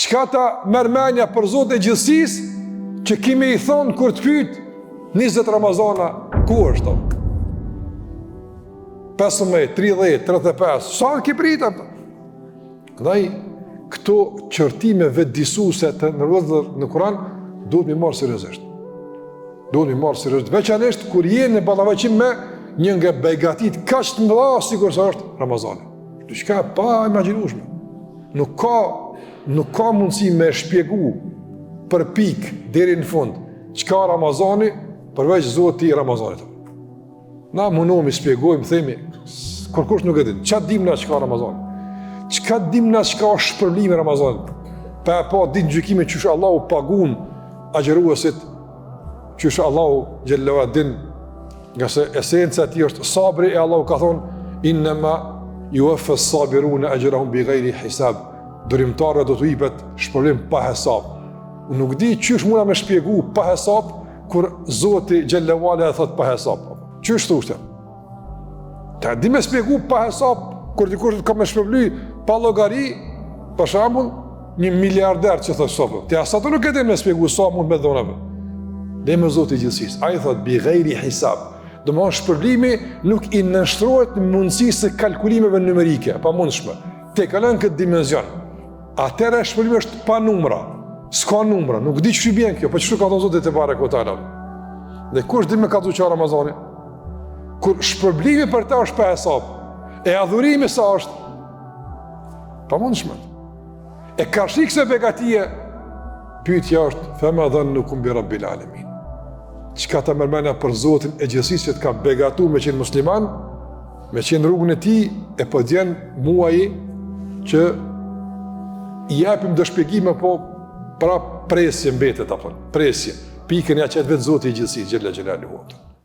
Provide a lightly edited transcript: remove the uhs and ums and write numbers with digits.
Çka ta mërmenja për Zotin e gjithësisë, që kime i thonë kur të pyet 20 Ramazana, ku është? 15, 30, 35, sa në kiprita? Këndaj, këto qërtime vetëdisuse të nërëzër në Kur'an, duhet mi marë seriozisht. Duhet mi marë seriozisht. Veçanisht, kur jenë në ballavaçim me një nga begatit kaq të mëdha, sikur sa është Ramazani. Diçka pa imagjinueshme. Nuk ka mundësi me shpjegu për pikë deri në fund çka Ramazani përveç Zoti i Ramazanit. Na mundohemi shpjegojmë, themi, kërkush nuk e din. Ç'a dim na çka Ramazani? Çka dim na çka është shpërblimi i Ramazanit? Pa ditë gjykimit që Allahu pagun agjëruesit, që Allahu xhallahu din, nga se esenca e tij është sabri, e Allahu ka thonë innama yuwaffa as-sabiruna ajrahum bighayri hisab. Dërimtarët do t'u jepet shpërblim pa hesab. Unë nuk di çysh mund me shpjegu pa hesab kur Zoti xhallahu ala thot pa hesab. Çysh thoshte? Ta di me shpjegu pa hesab kur dikush ka me shpërbly pa llogari, për shembull, 1 miliarder që thosh sopë. Ti as ato nuk e di me shpjegu sa mund me dhonave. Dhe me Zoti i gjithësisë. Ai thot bighayri hisab. Do më shpërblimi nuk i nështrohet në mundësisë së kalkulimeve numerike, pa mundshme. Te kalon këtë dimension. Atëra shpërblimi është pa numra. S'ka numra, nuk di ç'i bën kjo, po ç'u ka thënë Zoti te barekutaala. Dhe kush di me ka dhuçar Ramazani? Kur shpërblimi për ta është pa hesab, e adhurimi sa është pa mundshme. E karshikse begatie, pyetja është fema dhannukum bi rabbil alamin. Çka ta mërmena për Zotin e gjithësisë që të ka begatu me qenë musliman, me qenë rrugën e tij, e po djen muaji që i japim do shpjegime, po pra presje mbetet apo presje. Pikën ja çet vetë Zoti i gjithësisë xhella xhelaluhu.